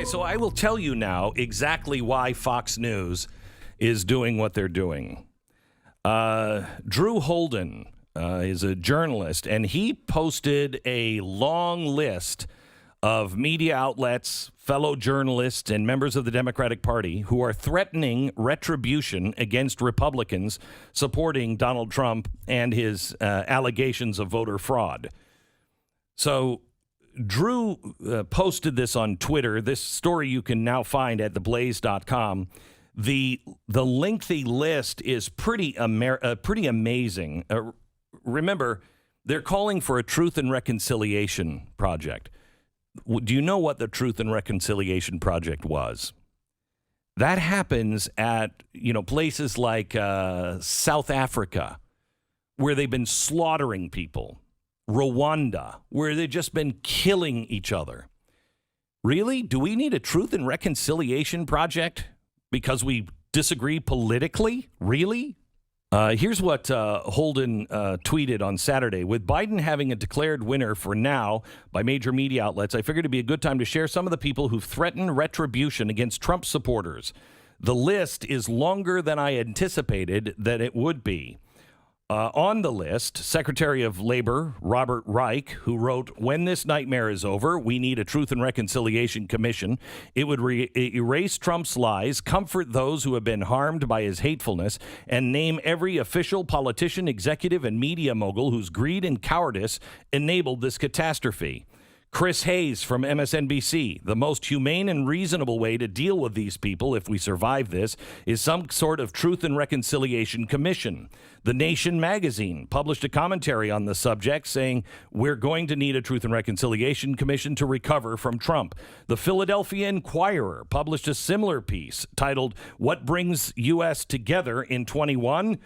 Okay, so I will tell you now exactly why Fox News is doing what they're doing. Drew Holden is a journalist, and he posted a long list of media outlets, fellow journalists, and members of the Democratic Party who are threatening retribution against Republicans supporting Donald Trump and his allegations of voter fraud. So Drew posted this on Twitter. This story you can now find at theblaze.com. The lengthy list is pretty amazing. Remember, they're calling for a Truth and Reconciliation Project. Do you know what the Truth and Reconciliation Project was? That happens at, places like South Africa, where they've been slaughtering people. Rwanda, where they've just been killing each other. Really? Do we need a Truth and Reconciliation Project because we disagree politically? Really? Here's what Holden tweeted on Saturday. With Biden having a declared winner for now by major media outlets, I figured it'd be a good time to share some of the people who've threatened retribution against Trump supporters. The list is longer than I anticipated that it would be. On the list, Secretary of Labor Robert Reich, who wrote, "When this nightmare is over, we need a Truth and Reconciliation Commission. It would erase Trump's lies, comfort those who have been harmed by his hatefulness, and name every official, politician, executive, and media mogul whose greed and cowardice enabled this catastrophe." Chris Hayes from MSNBC, the most humane and reasonable way to deal with these people if we survive this is some sort of Truth and Reconciliation Commission. The Nation magazine published a commentary on the subject saying, "We're going to need a Truth and Reconciliation Commission to recover from Trump." The Philadelphia Inquirer published a similar piece titled, "What Brings U.S. Together in 21?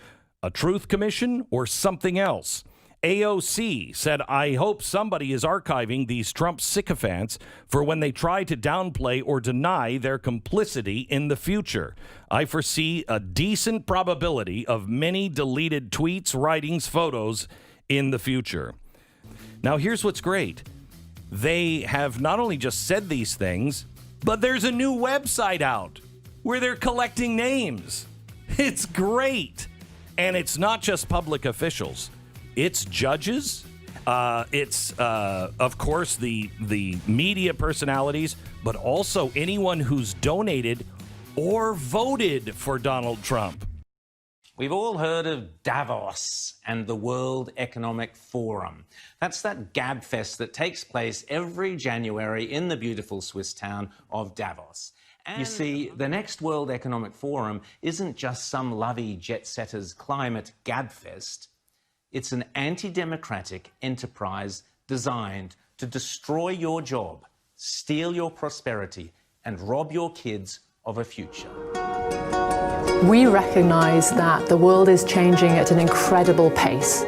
A Truth Commission or something else?" AOC said, "I hope somebody is archiving these Trump sycophants for when they try to downplay or deny their complicity in the future. I foresee a decent probability of many deleted tweets, writings, photos in the future." Now, here's what's great. They have not only just said these things, but there's a new website out where they're collecting names. It's great. And it's not just public officials. It's judges. It's, of course, the media personalities, but also anyone who's donated or voted for Donald Trump. We've all heard of Davos and the World Economic Forum. That's that gabfest that takes place every January in the beautiful Swiss town of Davos. And you see, the next World Economic Forum isn't just some lovey jet-setters climate gabfest. It's an anti-democratic enterprise designed to destroy your job, steal your prosperity, and rob your kids of a future. We recognize that the world is changing at an incredible pace.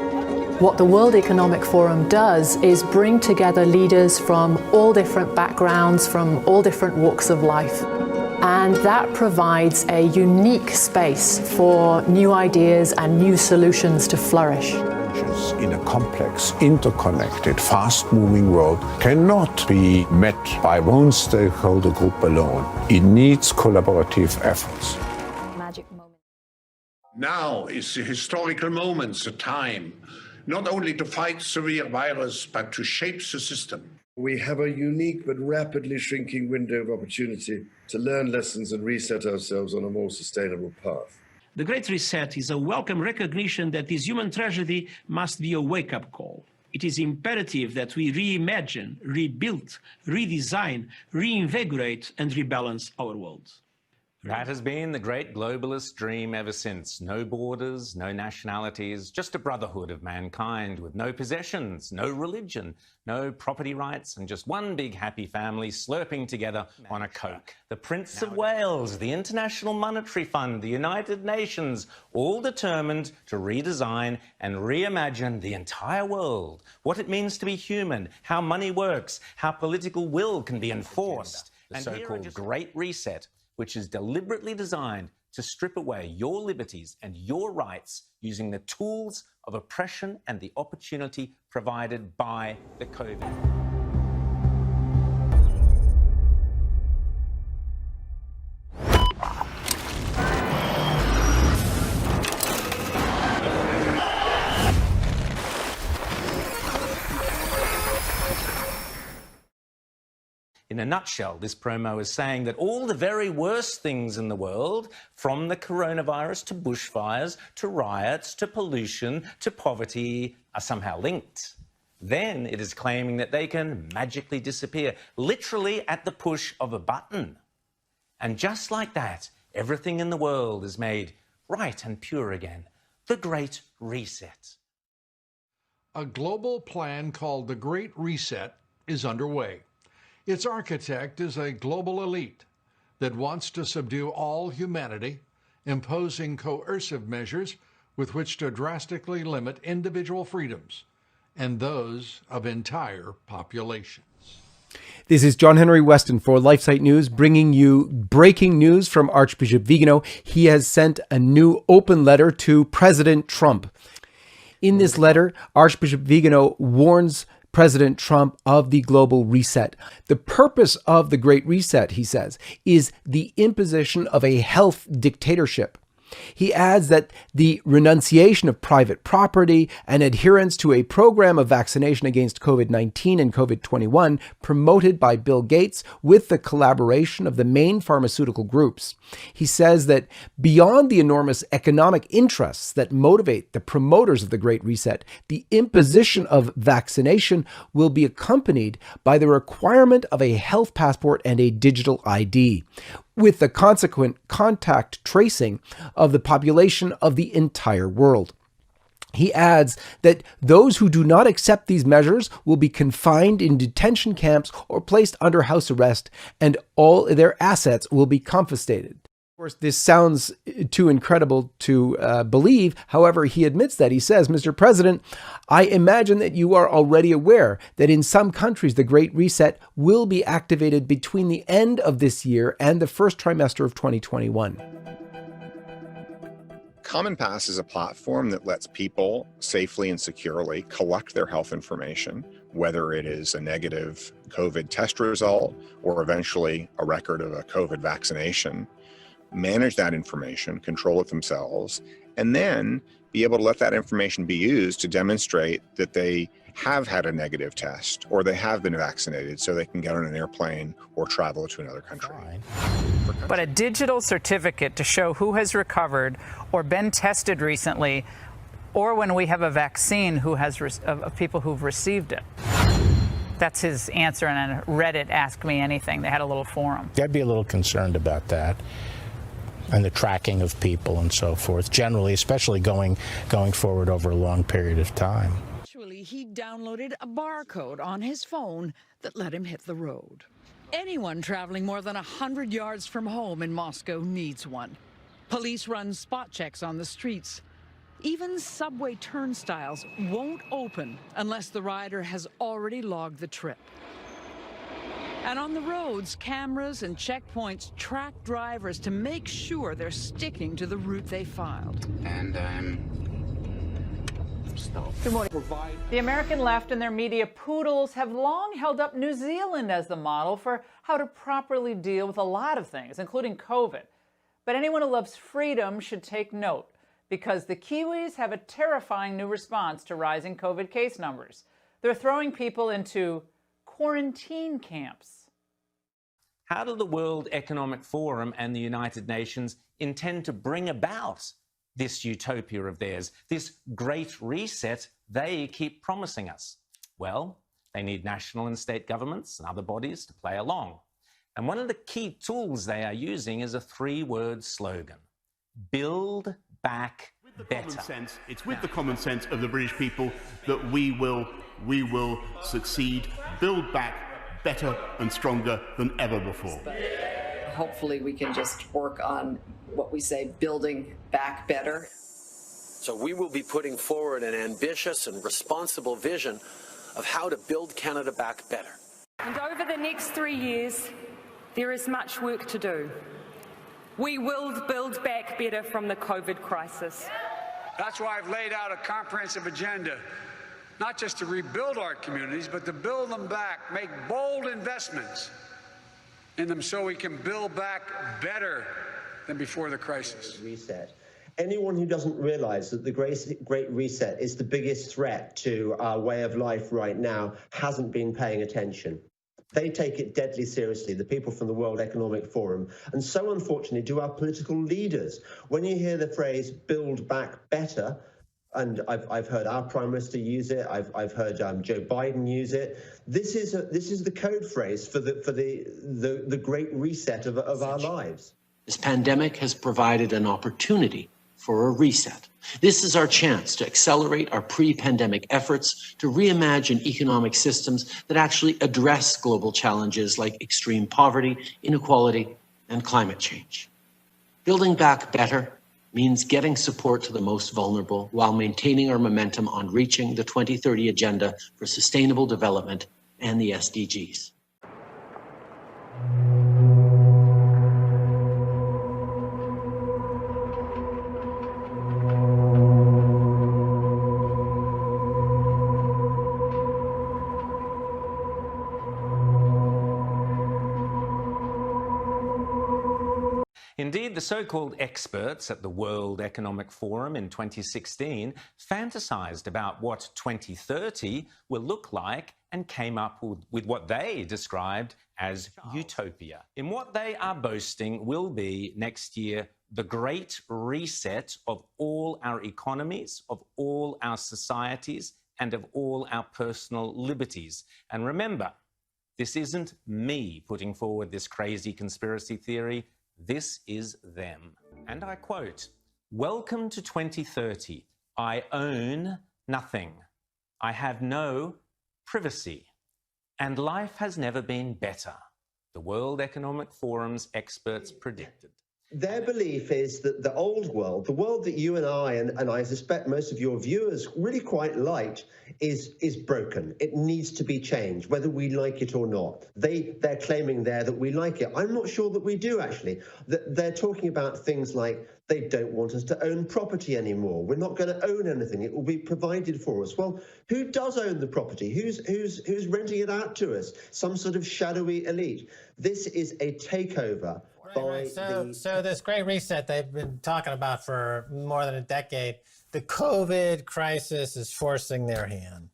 What the World Economic Forum does is bring together leaders from all different backgrounds, from all different walks of life. And that provides a unique space for new ideas and new solutions to flourish. In a complex, interconnected, fast-moving world cannot be met by one stakeholder group alone. It needs collaborative efforts. Magic moment. Now is the historical moment, the time, not only to fight severe virus, but to shape the system. We have a unique but rapidly shrinking window of opportunity to learn lessons and reset ourselves on a more sustainable path. The Great Reset is a welcome recognition that this human tragedy must be a wake-up call. It is imperative that we reimagine, rebuild, redesign, reinvigorate, and rebalance our world. That has been the great globalist dream ever since. No borders, no nationalities, just a brotherhood of mankind with no possessions, no religion, no property rights, and just one big happy family slurping together on a Coke. The Prince of Wales, the International Monetary Fund, the United Nations, all determined to redesign and reimagine the entire world, what it means to be human, how money works, how political will can be enforced. The so-called Great Reset, which is deliberately designed to strip away your liberties and your rights using the tools of oppression and the opportunity provided by the COVID. In a nutshell, this promo is saying that all the very worst things in the world, from the coronavirus to bushfires, to riots, to pollution, to poverty, are somehow linked. Then it is claiming that they can magically disappear, literally at the push of a button. And just like that, everything in the world is made right and pure again. The Great Reset. A global plan called the Great Reset is underway. Its architect is a global elite that wants to subdue all humanity, imposing coercive measures with which to drastically limit individual freedoms and those of entire populations. This is John Henry Weston for LifeSite News, bringing you breaking news from Archbishop Vigano. He has sent a new open letter to President Trump. In this letter, Archbishop Vigano warns President Trump of the global reset. The purpose of the Great Reset, he says, is the imposition of a health dictatorship. He adds that the renunciation of private property and adherence to a program of vaccination against COVID-19 and COVID-21 promoted by Bill Gates with the collaboration of the main pharmaceutical groups. He says that beyond the enormous economic interests that motivate the promoters of the Great Reset, the imposition of vaccination will be accompanied by the requirement of a health passport and a digital ID, with the consequent contact tracing of the population of the entire world. He adds that those who do not accept these measures will be confined in detention camps or placed under house arrest, and all their assets will be confiscated. Of course, this sounds too incredible to believe. However, he admits that. He says, Mr. President, I imagine that you are already aware that in some countries, the Great Reset will be activated between the end of this year and the first trimester of 2021. Common Pass is a platform that lets people safely and securely collect their health information, whether it is a negative COVID test result or eventually a record of a COVID vaccination, manage that information, control it themselves, and then be able to let that information be used to demonstrate that they have had a negative test or they have been vaccinated so they can get on an airplane or travel to another country. But a digital certificate to show who has recovered or been tested recently, or when we have a vaccine, who has of people who've received it. That's his answer on Reddit, Ask Me Anything. They had a little forum. I'd be a little concerned about that, and the tracking of people and so forth, generally, especially going forward over a long period of time. Actually, he downloaded a barcode on his phone that let him hit the road. Anyone traveling more than 100 yards from home in Moscow needs one. Police run spot checks on the streets. Even subway turnstiles won't open unless the rider has already logged the trip. And on the roads, cameras and checkpoints track drivers to make sure they're sticking to the route they filed. And Good morning. The American left and their media poodles have long held up New Zealand as the model for how to properly deal with a lot of things, including COVID. But anyone who loves freedom should take note, because the Kiwis have a terrifying new response to rising COVID case numbers. They're throwing people into quarantine camps. How do the World Economic Forum and the United Nations intend to bring about this utopia of theirs, this great reset they keep promising us? Well, they need national and state governments and other bodies to play along. And one of the key tools they are using is a three-word slogan: build back better. It's with the common sense of the British people that we will succeed, build back better and stronger than ever before. Hopefully we can just work on what we say, building back better. So we will be putting forward an ambitious and responsible vision of how to build Canada back better. And over the next 3 years, there is much work to do. We will build back better from the COVID crisis. That's why I've laid out a comprehensive agenda, not just to rebuild our communities, but to build them back, make bold investments in them so we can build back better than before the crisis. Reset. Anyone who doesn't realize that the Great Reset is the biggest threat to our way of life right now hasn't been paying attention. They take it deadly seriously, the people from the World Economic Forum, and so unfortunately do our political leaders. When you hear the phrase "build back better," and I've heard our Prime Minister use it, I've heard Joe Biden use it. This is the code phrase for the great reset of our lives. This pandemic has provided an opportunity for a reset. This is our chance to accelerate our pre-pandemic efforts to reimagine economic systems that actually address global challenges like extreme poverty, inequality, and climate change. Building back better means getting support to the most vulnerable while maintaining our momentum on reaching the 2030 Agenda for Sustainable Development and the SDGs. Indeed, the so-called experts at the World Economic Forum in 2016 fantasized about what 2030 will look like and came up with what they described as utopia. In what they are boasting will be next year the great reset of all our economies, of all our societies, and of all our personal liberties. And remember, this isn't me putting forward this crazy conspiracy theory. This is them. And I quote, "Welcome to 2030. I own nothing. I have no privacy. And life has never been better," the World Economic Forum's experts predicted. Their belief is that the old world, the world that you and I suspect most of your viewers really quite liked, is broken. It needs to be changed, whether we like it or not. They're claiming there that we like it. I'm not sure that we do, actually. They're talking about things like they don't want us to own property anymore. We're not going to own anything. It will be provided for us. Well, who does own the property? Who's renting it out to us? Some sort of shadowy elite. This is a takeover. Right. So this great reset they've been talking about for more than a decade, the COVID crisis is forcing their hand.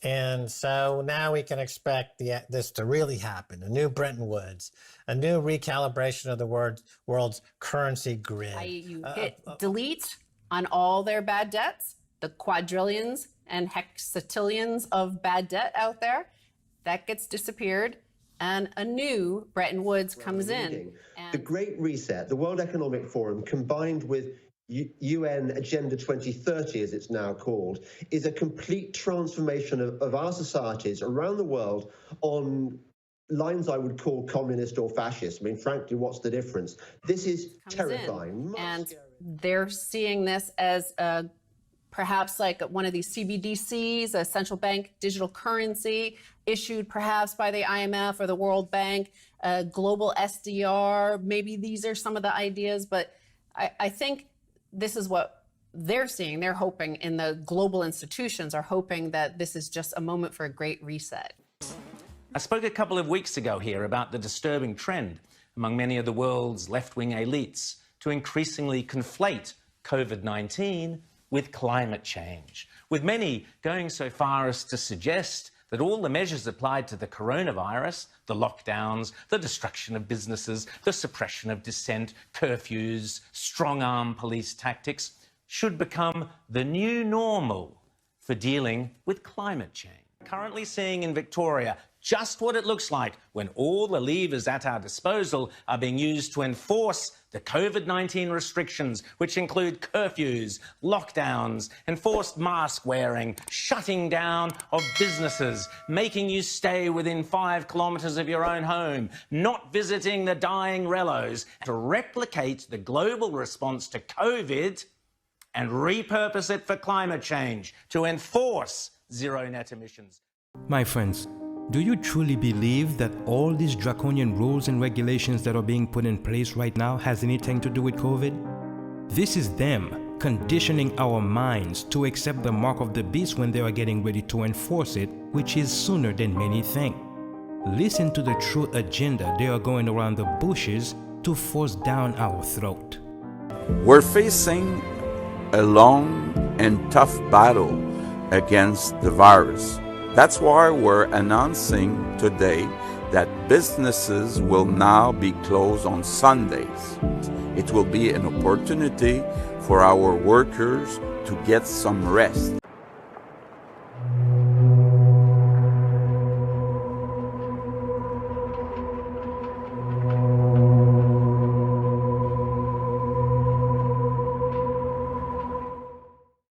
And so now we can expect this to really happen, a new Bretton Woods, a new recalibration of the world's currency grid. You hit delete on all their bad debts, the quadrillions and hexatillions of bad debt out there, that gets disappeared. And a new Bretton Woods comes in. The Great Reset, the World Economic Forum, combined with UN Agenda 2030, as it's now called, is a complete transformation of our societies around the world on lines I would call communist or fascist. I mean, frankly, what's the difference? This is terrifying. And they're seeing this as perhaps like one of these CBDCs, a central bank digital currency issued perhaps by the IMF or the World Bank, a global SDR. Maybe these are some of the ideas, but I think this is what they're seeing. They're hoping, in the global institutions are hoping that this is just a moment for a great reset. I spoke a couple of weeks ago here about the disturbing trend among many of the world's left-wing elites to increasingly conflate COVID-19 with climate change, with many going so far as to suggest that all the measures applied to the coronavirus, the lockdowns, the destruction of businesses, the suppression of dissent, curfews, strong-arm police tactics, should become the new normal for dealing with climate change. Currently seeing in Victoria just what it looks like when all the levers at our disposal are being used to enforce the COVID-19 restrictions, which include curfews, lockdowns, enforced mask wearing, shutting down of businesses, making you stay within 5 kilometres of your own home, not visiting the dying relos. To replicate the global response to COVID and repurpose it for climate change, to enforce zero net emissions. My friends, do you truly believe that all these draconian rules and regulations that are being put in place right now has anything to do with COVID? This is them conditioning our minds to accept the mark of the beast when they are getting ready to enforce it, which is sooner than many think. Listen to the true agenda they are going around the bushes to force down our throat. We're facing a long and tough battle against the virus. That's why we're announcing today that businesses will now be closed on Sundays. It will be an opportunity for our workers to get some rest.